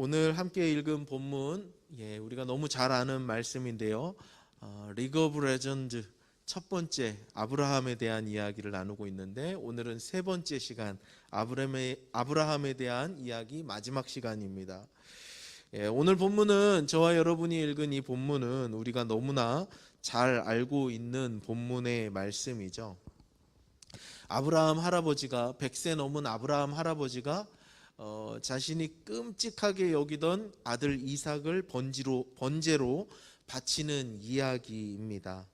오늘 함께 읽은 본문, 우리가 너무 잘 아는 말씀인데요. 리그 오브 레전드 첫 번째 아브라함에 대한 이야기를 나누고 있는데, 오늘은 세 번째 시간 아브라함에 대한 이야기 마지막 시간입니다. 오늘 본문은, 저와 여러분이 읽은 이 본문은 우리가 너무나 잘 알고 있는 본문의 말씀이죠. 아브라함 할아버지가, 100세 넘은 아브라함 할아버지가 자신이 끔찍하게 여기던 아들 이삭을 번제로 바치는 이야기입니다.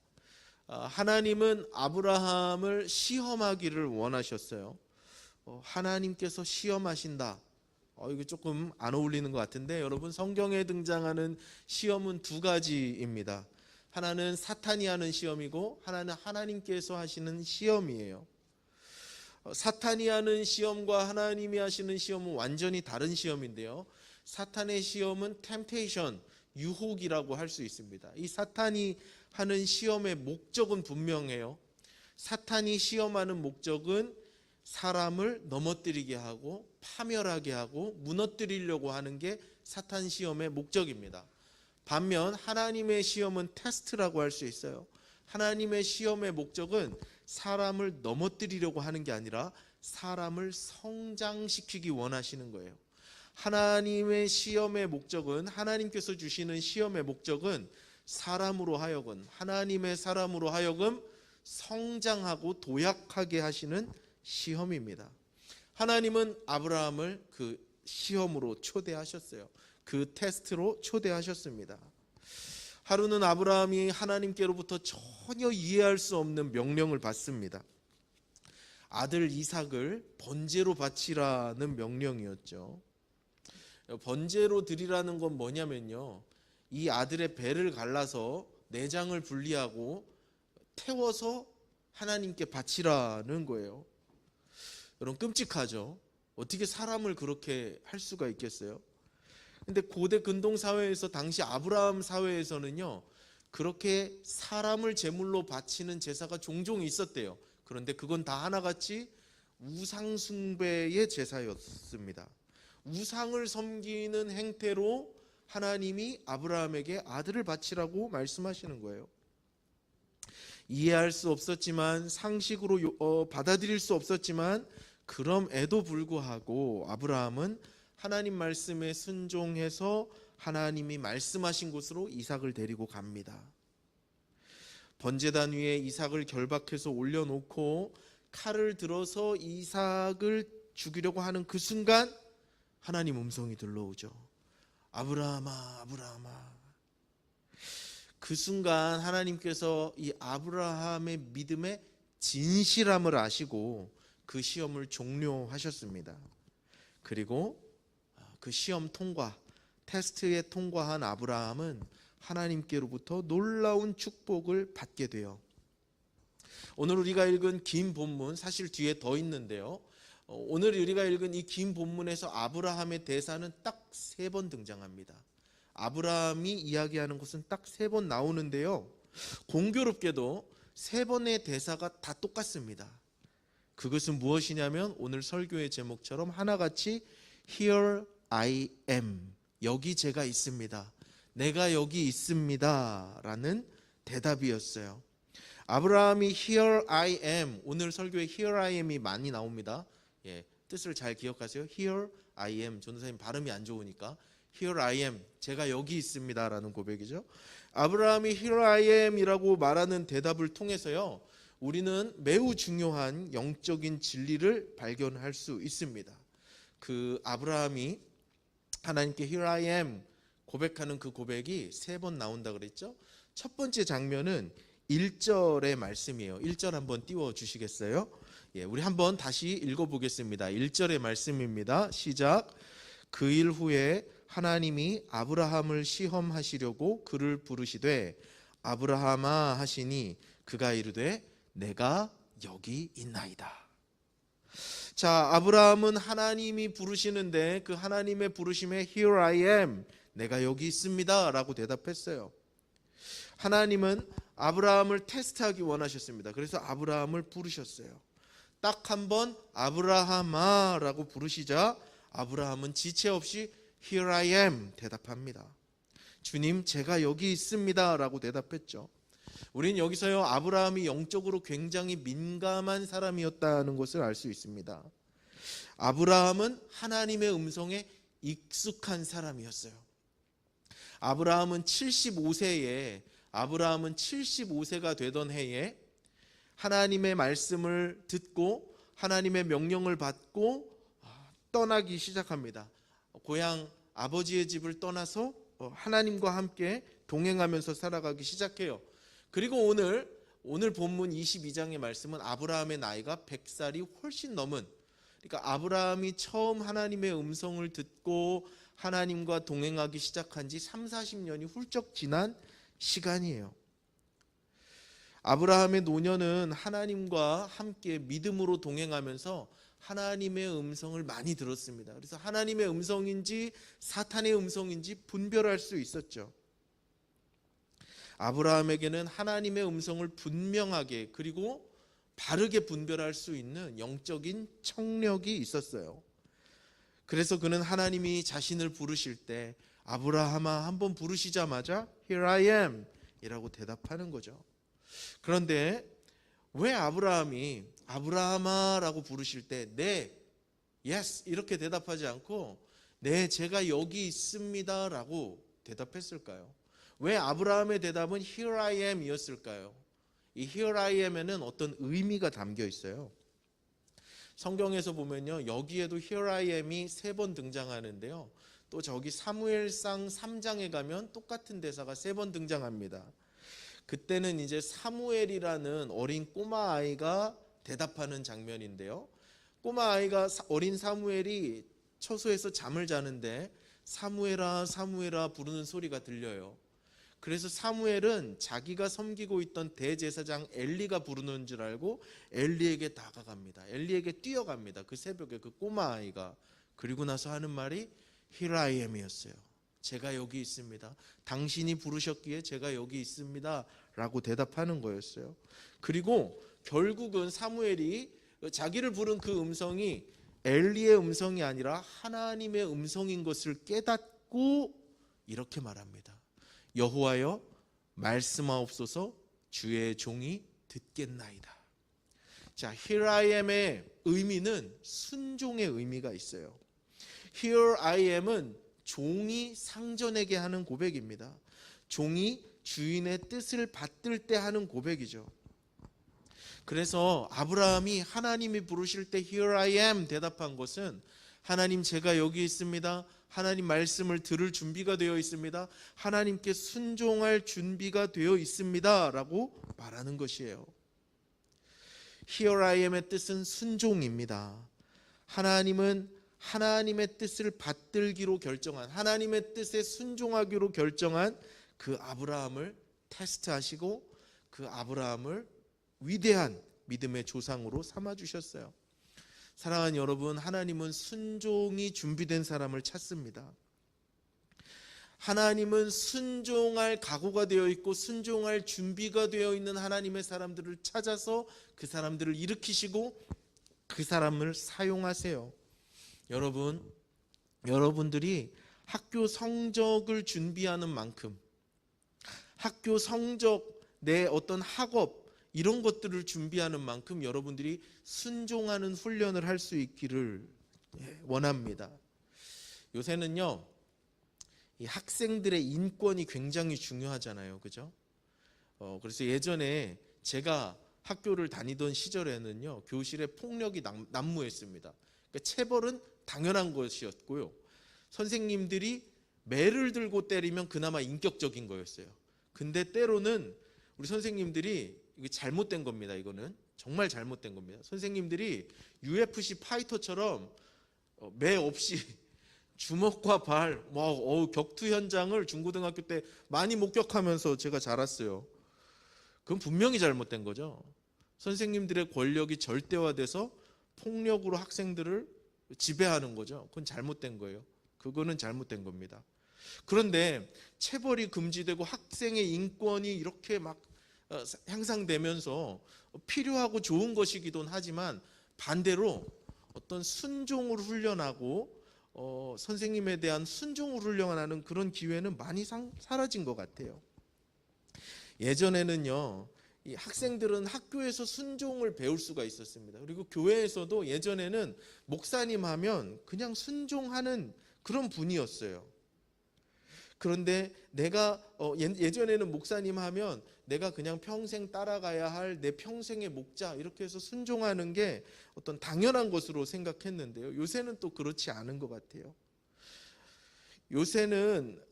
하나님은 아브라함을 시험하기를 원하셨어요. 하나님께서 시험하신다. 이거 조금 안 어울리는 것 같은데, 여러분, 성경에 등장하는 시험은 두 가지입니다. 하나는 사탄이 하는 시험이고, 하나는 하나님께서 하시는 시험이에요. 사탄이 하는 시험과 하나님이 하시는 시험은 완전히 다른 시험인데요. 사탄의 시험은 temptation, 유혹이라고 할 수 있습니다. 이 사탄이 하는 시험의 목적은 분명해요. 사탄이 시험하는 목적은 사람을 넘어뜨리게 하고 파멸하게 하고 무너뜨리려고 하는 게 사탄 시험의 목적입니다. 반면 하나님의 시험은 테스트라고 할 수 있어요. 하나님의 시험의 목적은 사람을 넘어뜨리려고 하는 게 아니라 사람을 성장시키기 원하시는 거예요. 하나님의 시험의 목적은, 하나님께서 주시는 시험의 목적은 사람으로 하여금, 하나님의 사람으로 하여금 성장하고 도약하게 하시는 시험입니다. 하나님은 아브라함을 그 시험으로 초대하셨어요. 그 테스트로 초대하셨습니다. 하루는 아브라함이 하나님께로부터 전혀 이해할 수 없는 명령을 받습니다. 아들 이삭을 번제로 바치라는 명령이었죠. 번제로 드리라는 건 뭐냐면요, 이 아들의 배를 갈라서 내장을 분리하고 태워서 하나님께 바치라는 거예요. 여러분, 끔찍하죠? 어떻게 사람을 그렇게 할 수가 있겠어요? 근데 고대 근동 사회에서, 당시 아브라함 사회에서는요, 그렇게 사람을 제물로 바치는 제사가 종종 있었대요. 그런데 그건 다 하나같이 우상 숭배의 제사였습니다. 우상을 섬기는 행태로 하나님이 아브라함에게 아들을 바치라고 말씀하시는 거예요. 이해할 수 없었지만, 상식으로 받아들일 수 없었지만, 그럼에도 불구하고 아브라함은 하나님 말씀에 순종해서 하나님이 말씀하신 곳으로 이삭을 데리고 갑니다. 번제단 위에 이삭을 결박해서 올려놓고 칼을 들어서 이삭을 죽이려고 하는 그 순간, 하나님 음성이 들려오죠. 아브라함아, 아브라함아. 그 순간 하나님께서 이 아브라함의 믿음의 진실함을 아시고 그 시험을 종료하셨습니다. 그리고 그 시험 통과, 테스트에 통과한 아브라함은 하나님께로부터 놀라운 축복을 받게 돼요. 오늘 우리가 읽은 긴 본문, 사실 뒤에 더 있는데요, 오늘 우리가 읽은 이 긴 본문에서 아브라함의 대사는 딱 3번 등장합니다. 아브라함이 이야기하는 것은 딱 3번 나오는데요, 공교롭게도 3번의 대사가 다 똑같습니다. 그것은 무엇이냐면, 오늘 설교의 제목처럼 하나같이 Here I am, 여기 제가 있습니다, 내가 여기 있습니다 라는 대답이었어요. 아브라함이 Here I am, 오늘 설교에 Here I am이 많이 나옵니다. 뜻을 잘 기억하세요. Here I am, 전도사님 발음이 안 좋으니까 Here I am, 제가 여기 있습니다 라는 고백이죠. 아브라함이 Here I am 이라고 말하는 대답을 통해서요, 우리는 매우 중요한 영적인 진리를 발견할 수 있습니다. 그 아브라함이 하나님께 Here I am 고백하는 그 고백이 3번 나온다 그랬죠. 첫 번째 장면은 1절의 말씀이에요. 1절 한번 띄워주시겠어요? 우리 한번 다시 읽어보겠습니다. 1절의 말씀입니다. 시작. 그 일 후에 하나님이 아브라함을 시험하시려고 그를 부르시되 아브라함아 하시니 그가 이르되 내가 여기 있나이다. 자, 아브라함은 하나님이 부르시는데 그 하나님의 부르심에 Here I am, 내가 여기 있습니다 라고 대답했어요. 하나님은 아브라함을 테스트하기 원하셨습니다. 그래서 아브라함을 부르셨어요. 딱 한 번 아브라함아 라고 부르시자 아브라함은 지체 없이 Here I am 대답합니다. 주님, 제가 여기 있습니다 라고 대답했죠. 우린 여기서요, 아브라함이 영적으로 굉장히 민감한 사람이었다는 것을 알 수 있습니다. 아브라함은 하나님의 음성에 익숙한 사람이었어요. 아브라함은 75세가 되던 해에 하나님의 말씀을 듣고 하나님의 명령을 받고 떠나기 시작합니다. 고향 아버지의 집을 떠나서 하나님과 함께 동행하면서 살아가기 시작해요. 그리고 오늘 본문 22장의 말씀은 아브라함의 나이가 100살이 훨씬 넘은, 그러니까 아브라함이 처음 하나님의 음성을 듣고 하나님과 동행하기 시작한 지 30-40년이 훌쩍 지난 시간이에요. 아브라함의 노년은 하나님과 함께 믿음으로 동행하면서 하나님의 음성을 많이 들었습니다. 그래서 하나님의 음성인지 사탄의 음성인지 분별할 수 있었죠. 아브라함에게는 하나님의 음성을 분명하게 그리고 바르게 분별할 수 있는 영적인 청력이 있었어요. 그래서 그는 하나님이 자신을 부르실 때 아브라함아 한번 부르시자마자 Here I am 이라고 대답하는 거죠. 그런데 왜 아브라함이 아브라함아 라고 부르실 때 네, yes 이렇게 대답하지 않고 네, 제가 여기 있습니다 라고 대답했을까요? 왜 아브라함의 대답은 Here I am 이었을까요? 이 Here I am에는 어떤 의미가 담겨 있어요. 성경에서 보면요, 여기에도 Here I am이 3번 등장하는데요, 또 저기 사무엘상 3장에 가면 똑같은 대사가 3번 등장합니다. 그때는 이제 사무엘이라는 어린 꼬마 아이가 대답하는 장면인데요, 꼬마 아이가 어린 사무엘이 처소에서 잠을 자는데 사무엘아 사무엘아 부르는 소리가 들려요. 그래서 사무엘은 자기가 섬기고 있던 대제사장 엘리가 부르는 줄 알고 엘리에게 다가갑니다. 엘리에게 뛰어갑니다. 그 새벽에 그 꼬마 아이가. 그리고 나서 하는 말이 Here I am이었어요. 제가 여기 있습니다. 당신이 부르셨기에 제가 여기 있습니다 라고 대답하는 거였어요. 그리고 결국은 사무엘이 자기를 부른 그 음성이 엘리의 음성이 아니라 하나님의 음성인 것을 깨닫고 이렇게 말합니다. 여호와여 말씀하옵소서, 주의 종이 듣겠나이다. 자, Here I am의 의미는 순종의 의미가 있어요. Here I am은 종이 상전에게 하는 고백입니다. 종이 주인의 뜻을 받들 때 하는 고백이죠. 그래서 아브라함이 하나님이 부르실 때 Here I am 대답한 것은 하나님 제가 여기 있습니다. 하나님 말씀을 들을 준비가 되어 있습니다. 하나님께 순종할 준비가 되어 있습니다 라고 말하는 것이에요. Here I am의 뜻은 순종입니다. 하나님은 하나님의 뜻을 받들기로 결정한, 하나님의 뜻에 순종하기로 결정한 그 아브라함을 테스트하시고 그 아브라함을 위대한 믿음의 조상으로 삼아주셨어요. 사랑하는 여러분, 하나님은 순종이 준비된 사람을 찾습니다. 하나님은 순종할 각오가 되어 있고 순종할 준비가 되어 있는 하나님의 사람들을 찾아서 그 사람들을 일으키시고 그 사람을 사용하세요. 여러분들이 학교 성적을 준비하는 만큼, 학교 성적, 내 어떤 학업 이런 것들을 준비하는 만큼 여러분들이 순종하는 훈련을 할 수 있기를 원합니다. 요새는요, 이 학생들의 인권이 굉장히 중요하잖아요, 그죠? 그래서 예전에 제가 학교를 다니던 시절에는요, 교실에 폭력이 난무했습니다. 그러니까 체벌은 당연한 것이었고요, 선생님들이 매를 들고 때리면 그나마 인격적인 거였어요. 근데 때로는 우리 선생님들이, 이게 잘못된 겁니다. 이거는 정말 잘못된 겁니다. 선생님들이 UFC 파이터처럼 매 없이 주먹과 발, 격투 현장을 중고등학교 때 많이 목격하면서 제가 자랐어요. 그건 분명히 잘못된 거죠. 선생님들의 권력이 절대화돼서 폭력으로 학생들을 지배하는 거죠. 그건 잘못된 거예요. 그거는 잘못된 겁니다. 그런데 체벌이 금지되고 학생의 인권이 이렇게 막 향상되면서 필요하고 좋은 것이기도 하지만 반대로 어떤 순종을 훈련하고 선생님에 대한 순종을 훈련하는 그런 기회는 많이 사라진 것 같아요. 예전에는요, 이 학생들은 학교에서 순종을 배울 수가 있었습니다. 그리고 교회에서도 예전에는 목사님 하면 그냥 순종하는 그런 분이었어요. 그런데 내가 예전에는 목사님 하면 내가 그냥 평생 따라가야 할 내 평생의 목자 이렇게 해서 순종하는 게 어떤 당연한 것으로 생각했는데요. 요새는 또 그렇지 않은 것 같아요. 요새는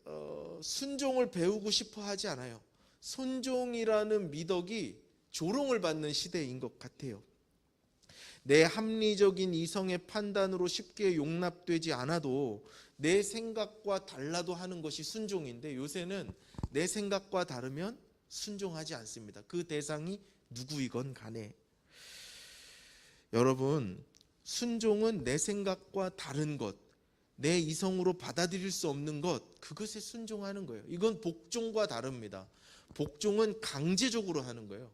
순종을 배우고 싶어 하지 않아요. 순종이라는 미덕이 조롱을 받는 시대인 것 같아요. 내 합리적인 이성의 판단으로 쉽게 용납되지 않아도 내 생각과 달라도 하는 것이 순종인데, 요새는 내 생각과 다르면 순종하지 않습니다. 그 대상이 누구이건 간에. 여러분, 순종은 내 생각과 다른 것, 내 이성으로 받아들일 수 없는 것, 그것에 순종하는 거예요. 이건 복종과 다릅니다. 복종은 강제적으로 하는 거예요.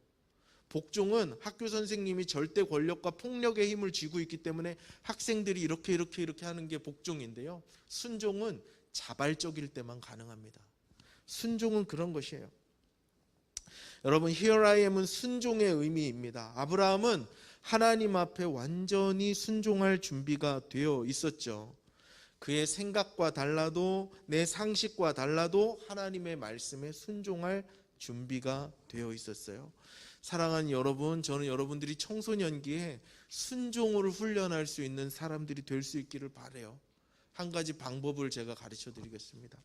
복종은 학교 선생님이 절대 권력과 폭력의 힘을 쥐고 있기 때문에 학생들이 이렇게 하는 게 복종인데요. 순종은 자발적일 때만 가능합니다. 순종은 그런 것이에요. 여러분, Here I am은 순종의 의미입니다. 아브라함은 하나님 앞에 완전히 순종할 준비가 되어 있었죠. 그의 생각과 달라도, 내 상식과 달라도 하나님의 말씀에 순종할 준비가 되어 있었어요. 사랑하는 여러분, 저는 여러분들이 청소년기에 순종을 훈련할 수 있는 사람들이 될 수 있기를 바라요. 한 가지 방법을 제가 가르쳐 드리겠습니다.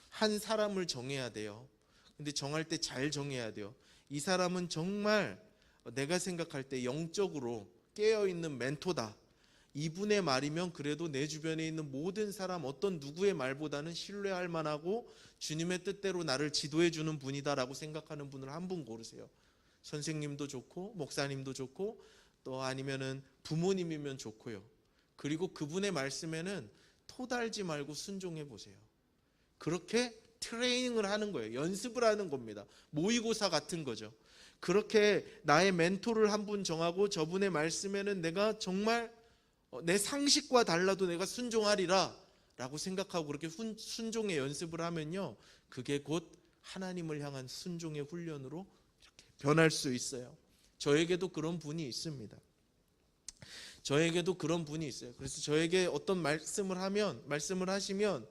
한 사람을 정해야 돼요. 근데 정할 때 잘 정해야 돼요. 이 사람은 정말 내가 생각할 때 영적으로 깨어있는 멘토다. 이분의 말이면 그래도 내 주변에 있는 모든 사람, 어떤 누구의 말보다는 신뢰할 만하고 주님의 뜻대로 나를 지도해 주는 분이다라고 생각하는 분을 한 분 고르세요. 선생님도 좋고 목사님도 좋고 또 아니면은 부모님이면 좋고요. 그리고 그분의 말씀에는 토달지 말고 순종해 보세요. 그렇게 트레이닝을 하는 거예요. 연습을 하는 겁니다. 모의고사 같은 거죠. 그렇게 나의 멘토를 한 분 정하고 저분의 말씀에는 내가 정말 내 상식과 달라도 내가 순종하리라 라고 생각하고 그렇게 순종의 연습을 하면요, 그게 곧 하나님을 향한 순종의 훈련으로 이렇게 변할 수 있어요. 저에게도 그런 분이 있습니다. 저에게도 그런 분이 있어요. 그래서 저에게 어떤 말씀을 하시면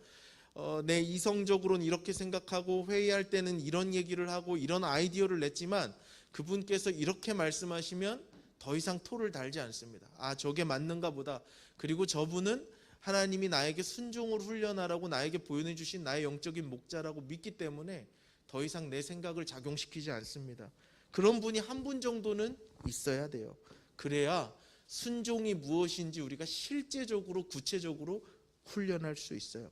내 이성적으로는 이렇게 생각하고 회의할 때는 이런 얘기를 하고 이런 아이디어를 냈지만 그분께서 이렇게 말씀하시면 더 이상 토를 달지 않습니다. 아, 저게 맞는가 보다. 그리고 저분은 하나님이 나에게 순종을 훈련하라고 나에게 보여내 주신 나의 영적인 목자라고 믿기 때문에 더 이상 내 생각을 작용시키지 않습니다. 그런 분이 한 분 정도는 있어야 돼요. 그래야 순종이 무엇인지 우리가 실제적으로 구체적으로 훈련할 수 있어요.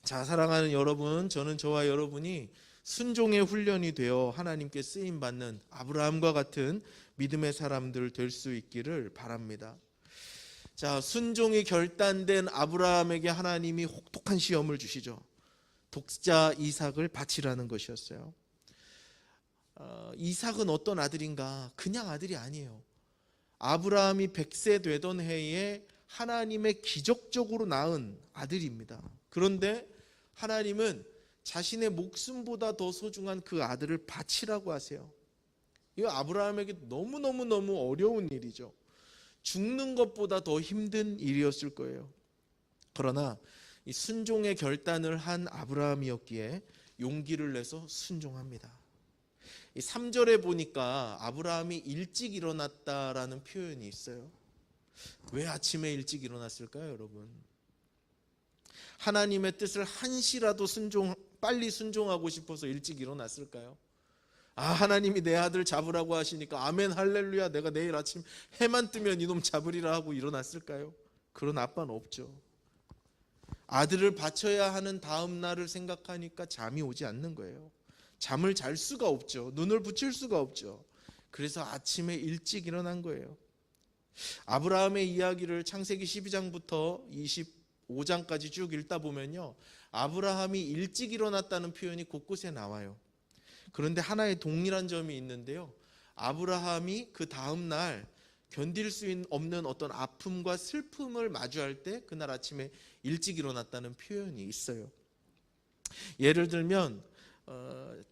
자, 사랑하는 여러분, 저는 저와 여러분이 순종의 훈련이 되어 하나님께 쓰임받는 아브라함과 같은 믿음의 사람들 될 수 있기를 바랍니다. 자, 순종이 결단된 아브라함에게 하나님이 혹독한 시험을 주시죠. 독자 이삭을 바치라는 것이었어요. 이삭은 어떤 아들인가? 그냥 아들이 아니에요. 아브라함이 100세 되던 해에 하나님의 기적적으로 낳은 아들입니다. 그런데 하나님은 자신의 목숨보다 더 소중한 그 아들을 바치라고 하세요. 이거 아브라함에게 너무 어려운 일이죠. 죽는 것보다 더 힘든 일이었을 거예요. 그러나 이 순종의 결단을 한 아브라함이었기에 용기를 내서 순종합니다. 이 3절에 보니까 아브라함이 일찍 일어났다라는 표현이 있어요. 왜 아침에 일찍 일어났을까요, 여러분? 하나님의 뜻을 한시라도 빨리 순종하고 싶어서 일찍 일어났을까요? 아, 하나님이 내 아들 잡으라고 하시니까 아멘 할렐루야, 내가 내일 아침 해만 뜨면 이놈 잡으리라 하고 일어났을까요? 그런 아빠는 없죠. 아들을 바쳐야 하는 다음 날을 생각하니까 잠이 오지 않는 거예요. 잠을 잘 수가 없죠. 눈을 붙일 수가 없죠. 그래서 아침에 일찍 일어난 거예요. 아브라함의 이야기를 창세기 12장부터 25장까지 쭉 읽다 보면요, 아브라함이 일찍 일어났다는 표현이 곳곳에 나와요. 그런데 하나의 동일한 점이 있는데요, 아브라함이 그 다음 날 견딜 수 없는 어떤 아픔과 슬픔을 마주할 때 그날 아침에 일찍 일어났다는 표현이 있어요. 예를 들면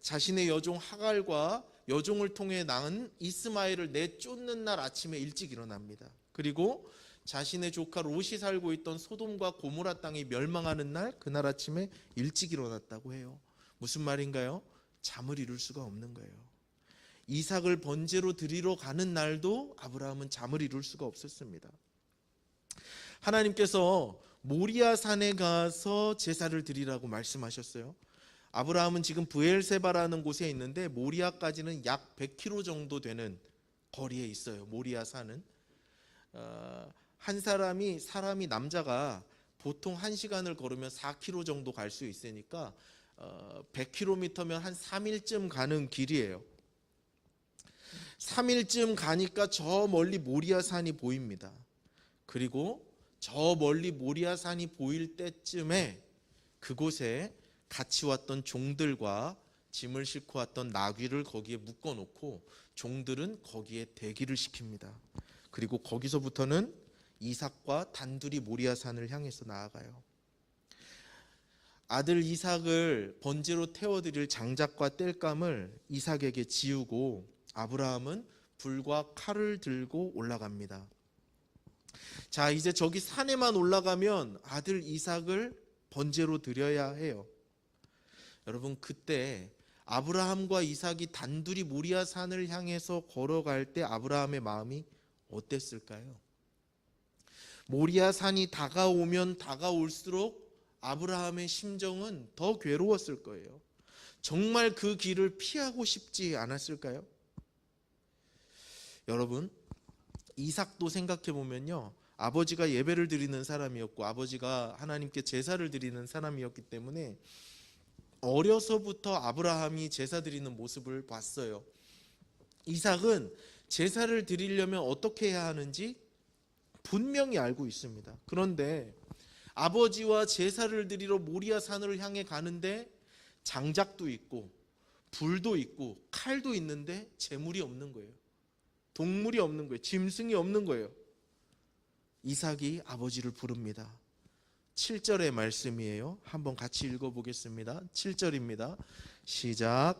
자신의 여종 하갈과 여종을 통해 낳은 이스마엘을 내쫓는 날 아침에 일찍 일어납니다. 그리고 자신의 조카 롯이 살고 있던 소돔과 고모라 땅이 멸망하는 날 그날 아침에 일찍 일어났다고 해요. 무슨 말인가요? 잠을 이룰 수가 없는 거예요. 이삭을 번제로 드리러 가는 날도 아브라함은 잠을 이룰 수가 없었습니다. 하나님께서 모리아 산에 가서 제사를 드리라고 말씀하셨어요. 아브라함은 지금 브엘세바라는 곳에 있는데 모리아까지는 약 100km 정도 되는 거리에 있어요. 모리아 산은 한 사람이 남자가 보통 1시간을 걸으면 4km 정도 갈 수 있으니까 100km면 한 3일쯤 가는 길이에요. 3일쯤 가니까 저 멀리 모리아 산이 보입니다. 그리고 저 멀리 모리아 산이 보일 때쯤에 그곳에 같이 왔던 종들과 짐을 싣고 왔던 나귀를 거기에 묶어놓고 종들은 거기에 대기를 시킵니다. 그리고 거기서부터는 이삭과 단둘이 모리아 산을 향해서 나아가요. 아들 이삭을 번제로 태워드릴 장작과 땔감을 이삭에게 지우고 아브라함은 불과 칼을 들고 올라갑니다. 자, 이제 저기 산에만 올라가면 아들 이삭을 번제로 드려야 해요. 여러분, 그때 아브라함과 이삭이 단둘이 모리아 산을 향해서 걸어갈 때 아브라함의 마음이 어땠을까요? 모리아 산이 다가오면 다가올수록 아브라함의 심정은 더 괴로웠을 거예요. 정말 그 길을 피하고 싶지 않았을까요? 여러분, 이삭도 생각해 보면요, 아버지가 예배를 드리는 사람이었고 아버지가 하나님께 제사를 드리는 사람이었기 때문에 어려서부터 아브라함이 제사 드리는 모습을 봤어요. 이삭은 제사를 드리려면 어떻게 해야 하는지 분명히 알고 있습니다. 그런데 아버지와 제사를 드리러 모리아 산을 향해 가는데 장작도 있고 불도 있고 칼도 있는데 재물이 없는 거예요. 동물이 없는 거예요. 짐승이 없는 거예요. 이삭이 아버지를 부릅니다. 7절의 말씀이에요. 한번 같이 읽어보겠습니다. 7절입니다. 시작.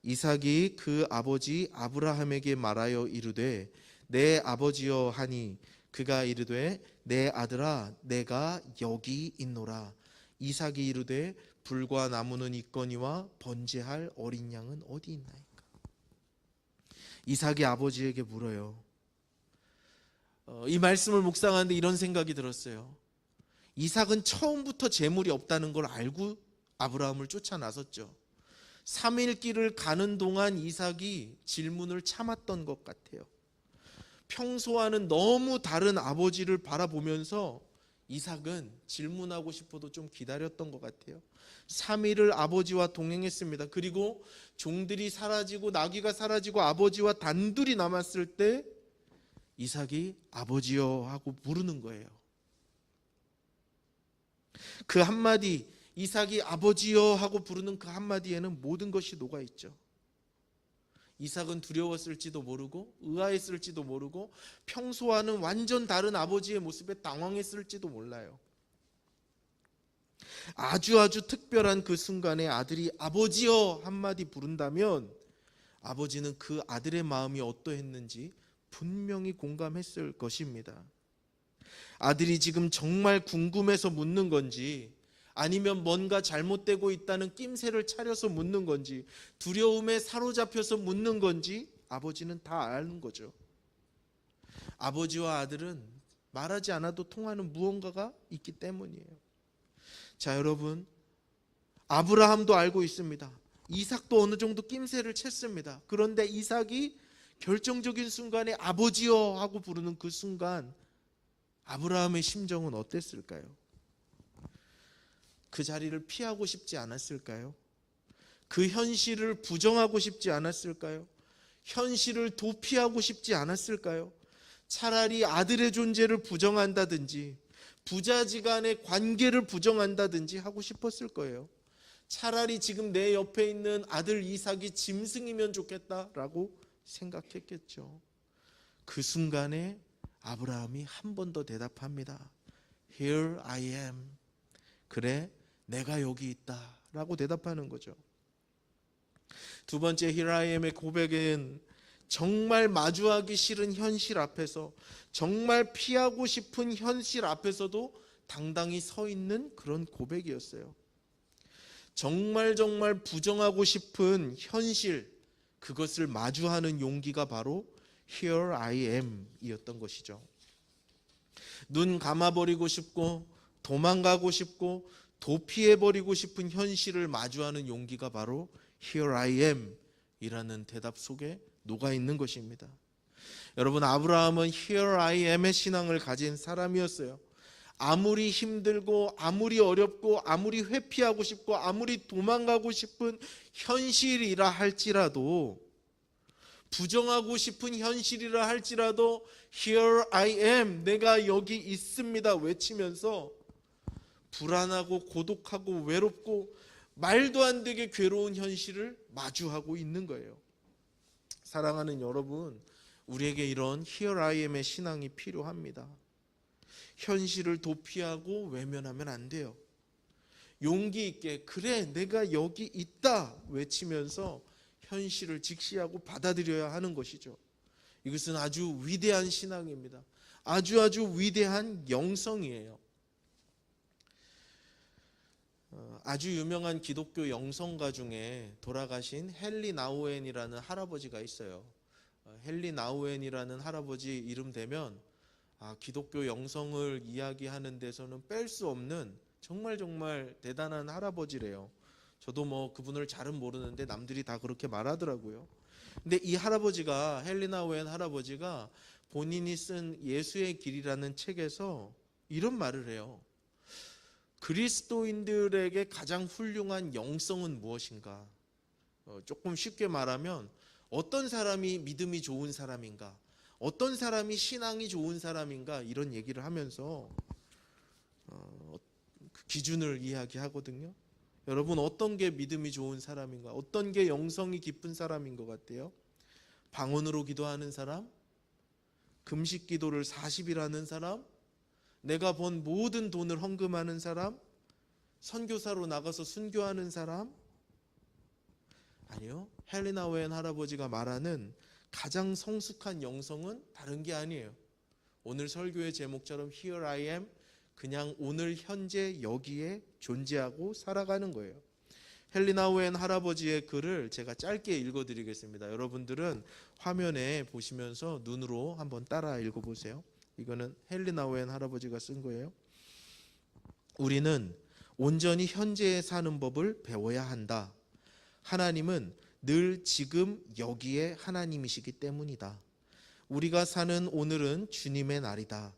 이삭이 그 아버지 아브라함에게 말하여 이르되 내 아버지여 하니 그가 이르되 내 아들아 내가 여기 있노라. 이삭이 이르되 불과 나무는 있거니와 번제할 어린 양은 어디 있나이까. 이삭이 아버지에게 물어요. 이 말씀을 묵상하는데 이런 생각이 들었어요. 이삭은 처음부터 재물이 없다는 걸 알고 아브라함을 쫓아 나섰죠. 3일 길을 가는 동안 이삭이 질문을 참았던 것 같아요. 평소와는 너무 다른 아버지를 바라보면서 이삭은 질문하고 싶어도 좀 기다렸던 것 같아요. 3일을 아버지와 동행했습니다. 그리고 종들이 사라지고 나귀가 사라지고 아버지와 단둘이 남았을 때 이삭이 아버지여 하고 부르는 거예요. 그 한마디, 이삭이 아버지여 하고 부르는 그 한마디에는 모든 것이 녹아있죠. 이삭은 두려웠을지도 모르고 의아했을지도 모르고 평소와는 완전 다른 아버지의 모습에 당황했을지도 몰라요. 아주 특별한 그 순간에 아들이 아버지여 한마디 부른다면 아버지는 그 아들의 마음이 어떠했는지 분명히 공감했을 것입니다. 아들이 지금 정말 궁금해서 묻는 건지 아니면 뭔가 잘못되고 있다는 낌새를 차려서 묻는 건지 두려움에 사로잡혀서 묻는 건지 아버지는 다 아는 거죠. 아버지와 아들은 말하지 않아도 통하는 무언가가 있기 때문이에요. 자, 여러분, 아브라함도 알고 있습니다. 이삭도 어느 정도 낌새를 챘습니다. 그런데 이삭이 결정적인 순간에 아버지여 하고 부르는 그 순간 아브라함의 심정은 어땠을까요? 그 자리를 피하고 싶지 않았을까요? 그 현실을 부정하고 싶지 않았을까요? 현실을 도피하고 싶지 않았을까요? 차라리 아들의 존재를 부정한다든지 부자지간의 관계를 부정한다든지 하고 싶었을 거예요. 차라리 지금 내 옆에 있는 아들 이삭이 짐승이면 좋겠다라고 생각했겠죠. 그 순간에 아브라함이 한 번 더 대답합니다. Here I am. 그래, 내가 여기 있다 라고 대답하는 거죠. 두 번째 Here I am의 고백은 정말 마주하기 싫은 현실 앞에서, 정말 피하고 싶은 현실 앞에서도 당당히 서 있는 그런 고백이었어요. 정말 부정하고 싶은 현실, 그것을 마주하는 용기가 바로 Here I am 이었던 것이죠. 눈 감아버리고 싶고 도망가고 싶고 도피해버리고 싶은 현실을 마주하는 용기가 바로 Here I am 이라는 대답 속에 녹아있는 것입니다. 여러분, 아브라함은 Here I am의 신앙을 가진 사람이었어요. 아무리 힘들고 아무리 어렵고 아무리 회피하고 싶고 아무리 도망가고 싶은 현실이라 할지라도, 부정하고 싶은 현실이라 할지라도 Here I am, 내가 여기 있습니다 외치면서 불안하고 고독하고 외롭고 말도 안 되게 괴로운 현실을 마주하고 있는 거예요. 사랑하는 여러분, 우리에게 이런 Here I am의 신앙이 필요합니다. 현실을 도피하고 외면하면 안 돼요. 용기 있게 그래 내가 여기 있다 외치면서 현실을 직시하고 받아들여야 하는 것이죠. 이것은 아주 위대한 신앙입니다. 아주 위대한 영성이에요. 아주 유명한 기독교 영성가 중에 돌아가신 헨리 나우엔이라는 할아버지가 있어요. 헨리 나우엔이라는 할아버지 이름 대면 기독교 영성을 이야기하는 데서는 뺄 수 없는 정말 대단한 할아버지래요. 저도 그분을 잘은 모르는데 남들이 다 그렇게 말하더라고요. 근데 이 할아버지가, 헨리 나우엔 할아버지가 본인이 쓴 예수의 길이라는 책에서 이런 말을 해요. 그리스도인들에게 가장 훌륭한 영성은 무엇인가? 조금 쉽게 말하면 어떤 사람이 믿음이 좋은 사람인가? 어떤 사람이 신앙이 좋은 사람인가? 이런 얘기를 하면서 그 기준을 이야기하거든요. 여러분, 어떤 게 믿음이 좋은 사람인가? 어떤 게 영성이 깊은 사람인 것 같아요? 방언으로 기도하는 사람? 금식 기도를 40일 하는 사람? 내가 번 모든 돈을 헌금하는 사람? 선교사로 나가서 순교하는 사람? 아니요. 헨리 나우엔 할아버지가 말하는 가장 성숙한 영성은 다른 게 아니에요. 오늘 설교의 제목처럼 Here I am, 그냥 오늘 현재 여기에 존재하고 살아가는 거예요. 헨리 나우엔 할아버지의 글을 제가 짧게 읽어드리겠습니다. 여러분들은 화면에 보시면서 눈으로 한번 따라 읽어보세요. 이거는 헨리 나우엔 할아버지가 쓴 거예요. 우리는 온전히 현재에 사는 법을 배워야 한다. 하나님은 늘 지금 여기에 하나님이시기 때문이다. 우리가 사는 오늘은 주님의 날이다.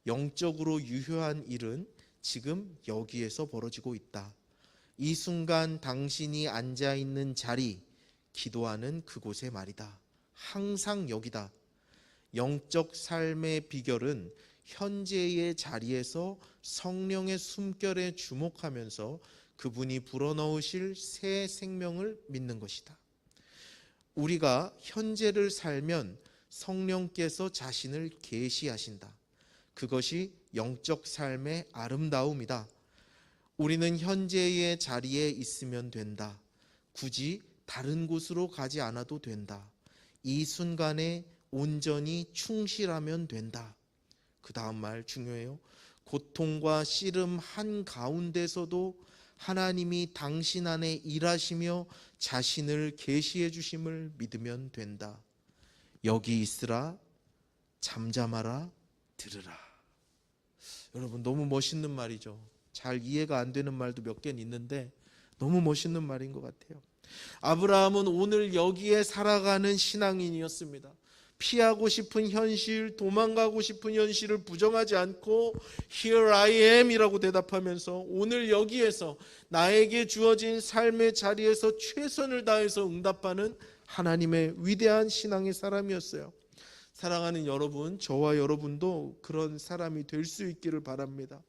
영적으로 유효한 일은 지금 여기에서 벌어지고 있다. 이 순간 당신이 앉아있는 자리, 기도하는 그곳의 말이다. 항상 여기다. 영적 삶의 비결은 현재의 자리에서 성령의 숨결에 주목하면서 그분이 불어넣으실 새 생명을 믿는 것이다. 우리가 현재를 살면 성령께서 자신을 계시하신다. 그것이 영적 삶의 아름다움이다. 우리는 현재의 자리에 있으면 된다. 굳이 다른 곳으로 가지 않아도 된다. 이 순간에 온전히 충실하면 된다. 그 다음 말 중요해요. 고통과 씨름 한가운데서도 하나님이 당신 안에 일하시며 자신을 계시해 주심을 믿으면 된다. 여기 있으라, 잠잠하라, 들으라. 여러분, 너무 멋있는 말이죠. 잘 이해가 안 되는 말도 몇 개는 있는데 너무 멋있는 말인 것 같아요. 아브라함은 오늘 여기에 살아가는 신앙인이었습니다. 피하고 싶은 현실, 도망가고 싶은 현실을 부정하지 않고 Here I am 이라고 대답하면서 오늘 여기에서 나에게 주어진 삶의 자리에서 최선을 다해서 응답하는 하나님의 위대한 신앙의 사람이었어요. 사랑하는 여러분, 저와 여러분도 그런 사람이 될 수 있기를 바랍니다.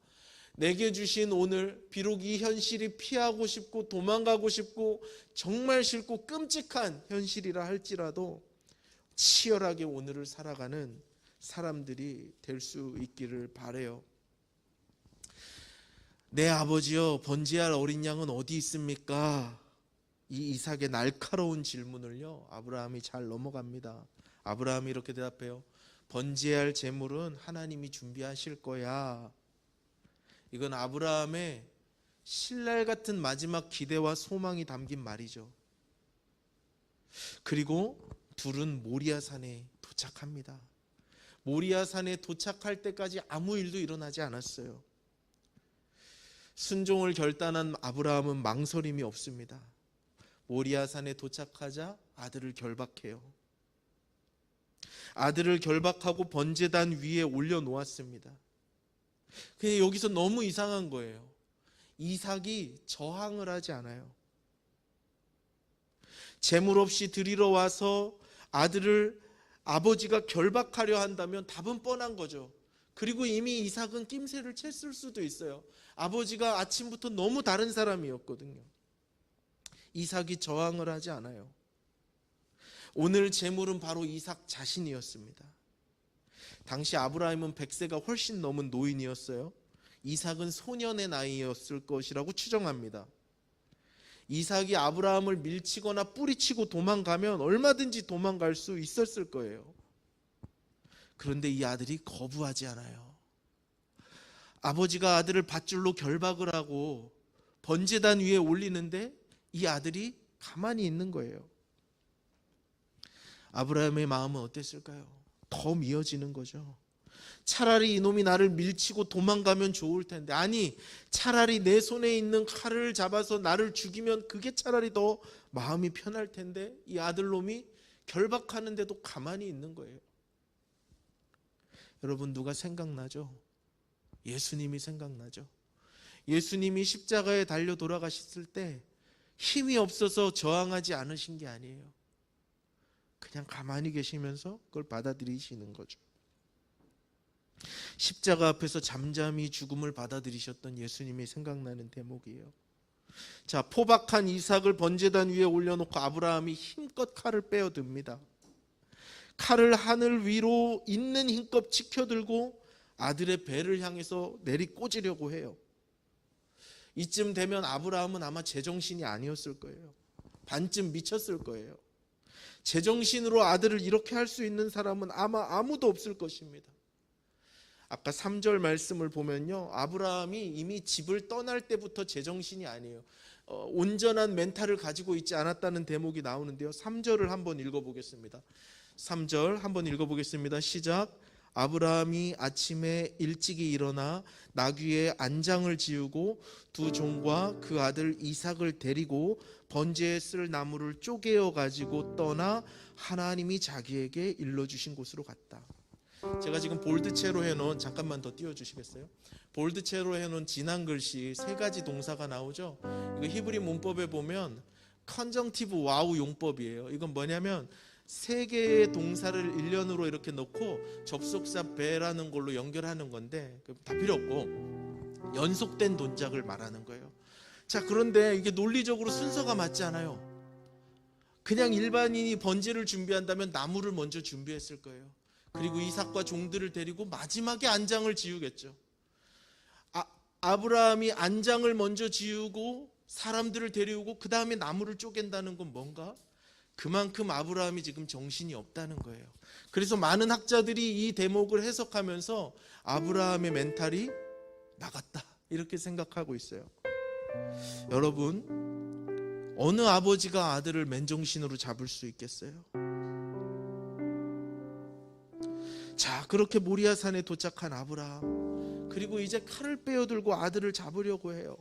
내게 주신 오늘, 비록 이 현실이 피하고 싶고 도망가고 싶고 정말 싫고 끔찍한 현실이라 할지라도 치열하게 오늘을 살아가는 사람들이 될 수 있기를 바라요. 내 아버지여, 번제할 어린 양은 어디 있습니까? 이 이삭의 날카로운 질문을요, 아브라함이 잘 넘어갑니다. 아브라함이 이렇게 대답해요. 번제할 제물은 하나님이 준비하실 거야. 이건 아브라함의 신랄 같은 마지막 기대와 소망이 담긴 말이죠. 그리고 둘은 모리아산에 도착합니다. 모리아산에 도착할 때까지 아무 일도 일어나지 않았어요. 순종을 결단한 아브라함은 망설임이 없습니다. 모리아산에 도착하자 아들을 결박해요. 아들을 결박하고 번제단 위에 올려놓았습니다. 근데 여기서 너무 이상한 거예요. 이삭이 저항을 하지 않아요. 재물 없이 드리러 와서 아들을 아버지가 결박하려 한다면 답은 뻔한 거죠. 그리고 이미 이삭은 낌새를 챘을 수도 있어요. 아버지가 아침부터 너무 다른 사람이었거든요. 이삭이 저항을 하지 않아요. 오늘 재물은 바로 이삭 자신이었습니다. 당시 아브라함은 100세가 훨씬 넘은 노인이었어요. 이삭은 소년의 나이였을 것이라고 추정합니다. 이삭이 아브라함을 밀치거나 뿌리치고 도망가면 얼마든지 도망갈 수 있었을 거예요. 그런데 이 아들이 거부하지 않아요. 아버지가 아들을 밧줄로 결박을 하고 번제단 위에 올리는데 이 아들이 가만히 있는 거예요. 아브라함의 마음은 어땠을까요? 더 미어지는 거죠. 차라리 이놈이 나를 밀치고 도망가면 좋을 텐데, 아니 차라리 내 손에 있는 칼을 잡아서 나를 죽이면 그게 차라리 더 마음이 편할 텐데 이 아들놈이 결박하는데도 가만히 있는 거예요. 여러분, 누가 생각나죠? 예수님이 생각나죠. 예수님이 십자가에 달려 돌아가셨을 때 힘이 없어서 저항하지 않으신 게 아니에요. 그냥 가만히 계시면서 그걸 받아들이시는 거죠. 십자가 앞에서 잠잠히 죽음을 받아들이셨던 예수님이 생각나는 대목이에요. 자, 포박한 이삭을 번제단 위에 올려놓고 아브라함이 힘껏 칼을 빼어듭니다. 칼을 하늘 위로 있는 힘껏 치켜들고 아들의 배를 향해서 내리꽂으려고 해요. 이쯤 되면 아브라함은 아마 제정신이 아니었을 거예요. 반쯤 미쳤을 거예요. 제정신으로 아들을 이렇게 할 수 있는 사람은 아마 아무도 없을 것입니다. 아까 3절 말씀을 보면요, 아브라함이 이미 집을 떠날 때부터 제정신이 아니에요. 온전한 멘탈을 가지고 있지 않았다는 대목이 나오는데요, 3절을 한번 읽어보겠습니다. 3절 한번 읽어보겠습니다. 시작. 아브라함이 아침에 일찍이 일어나 나귀의 안장을 지우고 두 종과 그 아들 이삭을 데리고 번제에 쓸 나무를 쪼개어 가지고 떠나 하나님이 자기에게 일러주신 곳으로 갔다. 제가 지금 볼드체로 해놓은, 잠깐만 더 띄워주시겠어요? 볼드체로 해놓은 진한 글씨 3가지 동사가 나오죠. 이거 히브리 문법에 보면 컨정티브 와우 용법이에요. 이건 뭐냐면 3개의 동사를 일련으로 이렇게 넣고 접속사 배라는 걸로 연결하는 건데 다 필요 없고 연속된 동작을 말하는 거예요. 자, 그런데 이게 논리적으로 순서가 맞지 않아요. 그냥 일반인이 번제를 준비한다면 나무를 먼저 준비했을 거예요. 그리고 이삭과 종들을 데리고 마지막에 안장을 지우겠죠. 아브라함이 안장을 먼저 지우고 사람들을 데려오고 그 다음에 나무를 쪼갠다는 건 뭔가? 그만큼 아브라함이 지금 정신이 없다는 거예요. 그래서 많은 학자들이 이 대목을 해석하면서 아브라함의 멘탈이 나갔다 이렇게 생각하고 있어요. 여러분, 어느 아버지가 아들을 맨정신으로 잡을 수 있겠어요? 자, 그렇게 모리아산에 도착한 아브라함, 그리고 이제 칼을 빼어들고 아들을 잡으려고 해요.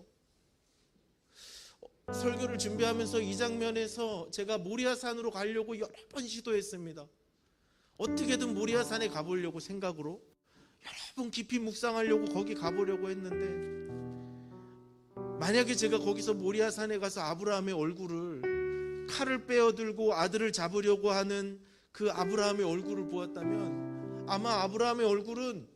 설교를 준비하면서 이 장면에서 제가 모리아산으로 가려고 여러 번 시도했습니다. 어떻게든 모리아산에 가보려고 생각으로 여러 번 깊이 묵상하려고 거기 가보려고 했는데, 만약에 제가 거기서 모리아산에 가서 아브라함의 얼굴을, 칼을 빼어들고 아들을 잡으려고 하는 그 아브라함의 얼굴을 보았다면 아마 아브라함의 얼굴은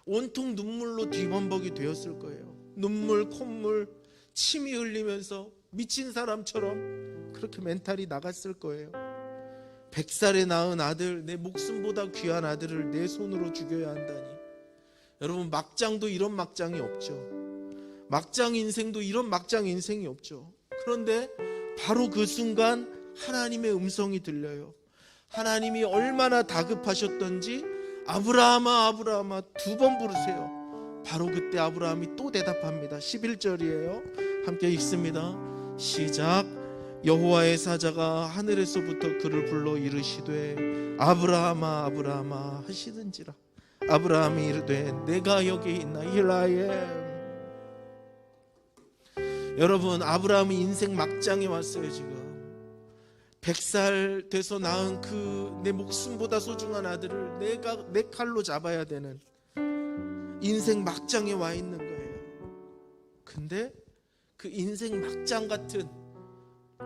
온통 눈물로 뒤범벅이 되었을 거예요. 눈물, 콧물, 침이 흘리면서 미친 사람처럼 그렇게 멘탈이 나갔을 거예요. 100살에 낳은 아들, 내 목숨보다 귀한 아들을 내 손으로 죽여야 한다니. 여러분, 막장도 이런 막장이 없죠. 막장 인생도 이런 막장 인생이 없죠. 그런데 바로 그 순간 하나님의 음성이 들려요. 하나님이 얼마나 다급하셨던지 아브라함아 아브라함아 2번 부르세요. 바로 그때 아브라함이 또 대답합니다. 11절이에요. 함께 읽습니다. 시작. 여호와의 사자가 하늘에서부터 그를 불러 이르시되 아브라함아 아브라함아 하시든지라. 아브라함이 이르되 내가 여기 있나. Here I am. 여러분, 아브라함은 인생 막장에 왔어요. 지금 100살 돼서 낳은 그 내 목숨보다 소중한 아들을 내가 내 칼로 잡아야 되는 인생 막장에 와 있는 거예요. 근데 그 인생 막장 같은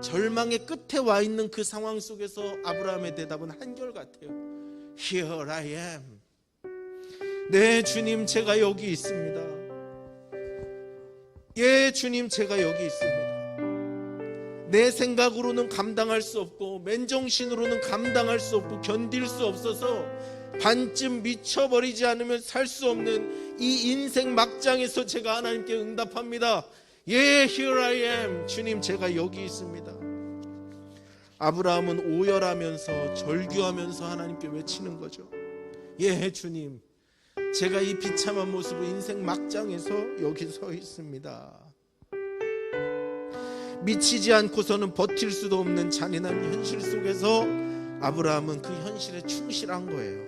절망의 끝에 와 있는 그 상황 속에서 아브라함의 대답은 한결같아요. Here I am. 네, 주님, 제가 여기 있습니다. 예, 주님, 제가 여기 있습니다. 내 생각으로는 감당할 수 없고 맨정신으로는 감당할 수 없고 견딜 수 없어서 반쯤 미쳐버리지 않으면 살 수 없는 이 인생 막장에서 제가 하나님께 응답합니다. 예, here I am. 주님, 제가 여기 있습니다. 아브라함은 오열하면서 절규하면서 하나님께 외치는 거죠. 예, 주님, 제가 이 비참한 모습으로 인생 막장에서 여기 서 있습니다. 미치지 않고서는 버틸 수도 없는 잔인한 현실 속에서 아브라함은 그 현실에 충실한 거예요.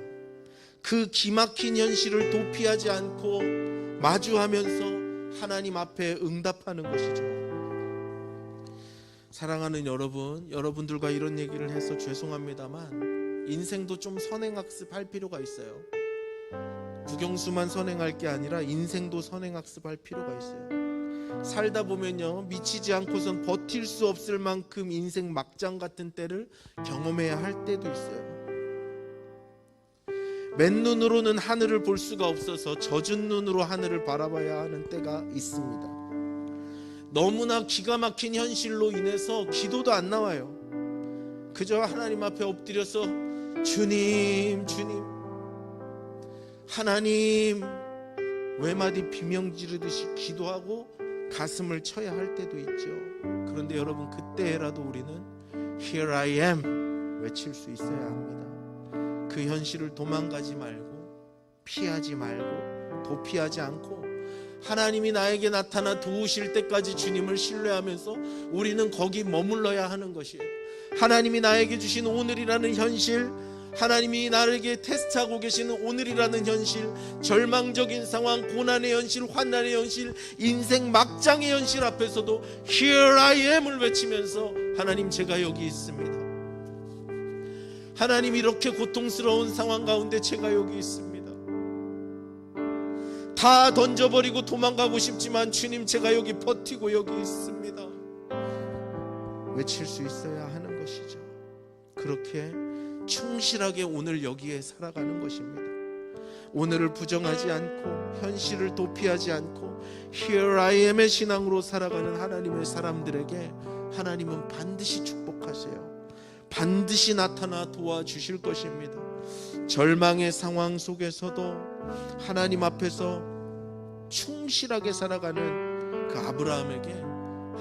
그 기막힌 현실을 도피하지 않고 마주하면서 하나님 앞에 응답하는 것이죠. 사랑하는 여러분, 여러분들과 이런 얘기를 해서 죄송합니다만 인생도 좀 선행학습할 필요가 있어요. 국영수만 선행할 게 아니라 인생도 선행학습할 필요가 있어요. 살다 보면요, 미치지 않고선 버틸 수 없을 만큼 인생 막장 같은 때를 경험해야 할 때도 있어요. 맨눈으로는 하늘을 볼 수가 없어서 젖은 눈으로 하늘을 바라봐야 하는 때가 있습니다. 너무나 기가 막힌 현실로 인해서 기도도 안 나와요. 그저 하나님 앞에 엎드려서 주님, 주님, 하나님 외마디 비명 지르듯이 기도하고 가슴을 쳐야 할 때도 있죠. 그런데 여러분, 그때라도 우리는 Here I am 외칠 수 있어야 합니다. 그 현실을 도망가지 말고 피하지 말고 도피하지 않고 하나님이 나에게 나타나 도우실 때까지 주님을 신뢰하면서 우리는 거기 머물러야 하는 것이에요. 하나님이 나에게 주신 오늘이라는 현실, 하나님이 나에게 테스트하고 계시는 오늘이라는 현실, 절망적인 상황, 고난의 현실, 환난의 현실, 인생 막장의 현실 앞에서도 Here I am을 외치면서 하나님, 제가 여기 있습니다. 하나님, 이렇게 고통스러운 상황 가운데 제가 여기 있습니다. 다 던져버리고 도망가고 싶지만 주님, 제가 여기 버티고 여기 있습니다. 외칠 수 있어야 하는 것이죠. 그렇게 충실하게 오늘 여기에 살아가는 것입니다. 오늘을 부정하지 않고 현실을 도피하지 않고 Here I am의 신앙으로 살아가는 하나님의 사람들에게 하나님은 반드시 축복하세요. 반드시 나타나 도와주실 것입니다. 절망의 상황 속에서도 하나님 앞에서 충실하게 살아가는 그 아브라함에게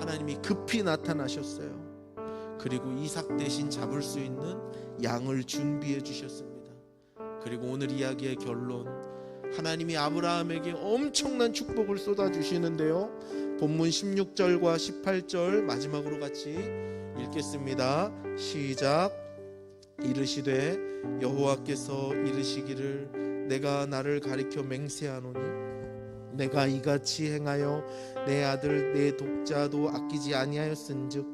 하나님이 급히 나타나셨어요. 그리고 이삭 대신 잡을 수 있는 양을 준비해 주셨습니다. 그리고 오늘 이야기의 결론, 하나님이 아브라함에게 엄청난 축복을 쏟아주시는데요, 본문 16절과 18절 마지막으로 같이 읽겠습니다. 시작. 이르시되 여호와께서 이르시기를 내가 나를 가리켜 맹세하노니 내가 이같이 행하여 내 아들 내 독자도 아끼지 아니하였은즉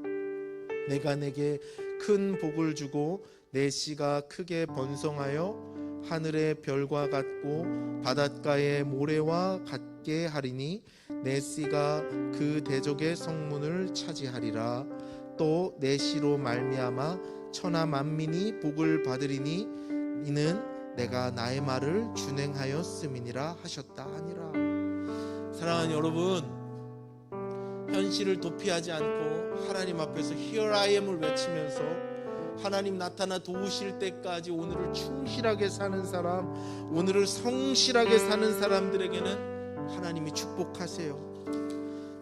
내가 내게 큰 복을 주고 내 씨가 크게 번성하여 하늘의 별과 같고 바닷가의 모래와 같게 하리니 내 씨가 그 대적의 성문을 차지하리라. 또 내 씨로 말미암아 천하 만민이 복을 받으리니 이는 내가 나의 말을 준행하였음이니라 하셨다 하니라. 사랑하는 여러분, 현실을 도피하지 않고 하나님 앞에서 Here I am을 외치면서 하나님 나타나 도우실 때까지 오늘을 충실하게 사는 사람, 오늘을 성실하게 사는 사람들에게는 하나님이 축복하세요.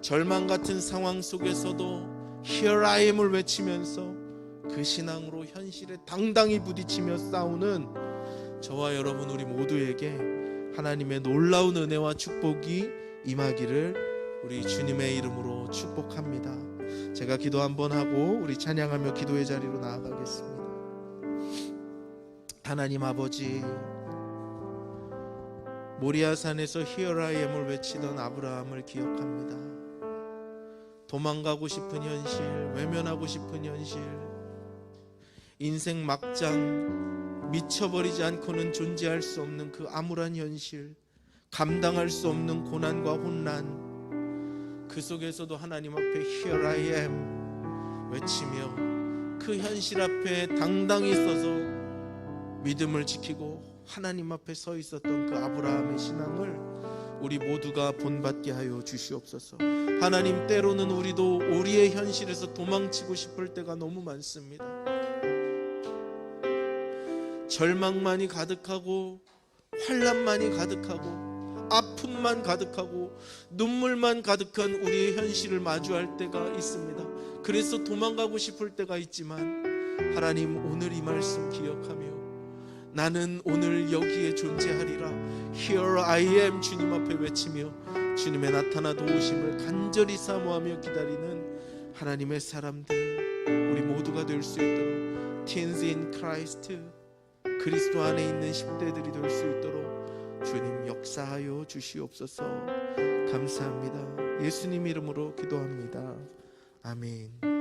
절망 같은 상황 속에서도 Here I am을 외치면서 그 신앙으로 현실에 당당히 부딪히며 싸우는 저와 여러분 우리 모두에게 하나님의 놀라운 은혜와 축복이 임하기를 우리 주님의 이름으로 축복합니다. 제가 기도 한번 하고 우리 찬양하며 기도의 자리로 나아가겠습니다. 하나님 아버지, 모리아산에서 Here I am을 외치던 아브라함을 기억합니다. 도망가고 싶은 현실, 외면하고 싶은 현실, 인생 막장, 미쳐버리지 않고는 존재할 수 없는 그 암울한 현실, 감당할 수 없는 고난과 혼란, 그 속에서도 하나님 앞에 Here I am 외치며 그 현실 앞에 당당히 서서 믿음을 지키고 하나님 앞에 서 있었던 그 아브라함의 신앙을 우리 모두가 본받게 하여 주시옵소서. 하나님, 때로는 우리도 우리의 현실에서 도망치고 싶을 때가 너무 많습니다. 절망만이 가득하고 환난만이 가득하고 아픔만 가득하고 눈물만 가득한 우리의 현실을 마주할 때가 있습니다. 그래서 도망가고 싶을 때가 있지만 하나님, 오늘 이 말씀 기억하며 나는 오늘 여기에 존재하리라 Here I am 주님 앞에 외치며 주님의 나타나 도우심을 간절히 사모하며 기다리는 하나님의 사람들 우리 모두가 될 수 있도록 Teens in Christ, 그리스도 안에 있는 10대들이 될 수 있도록 주님 역사하여 주시옵소서. 감사합니다. 예수님 이름으로 기도합니다. 아멘.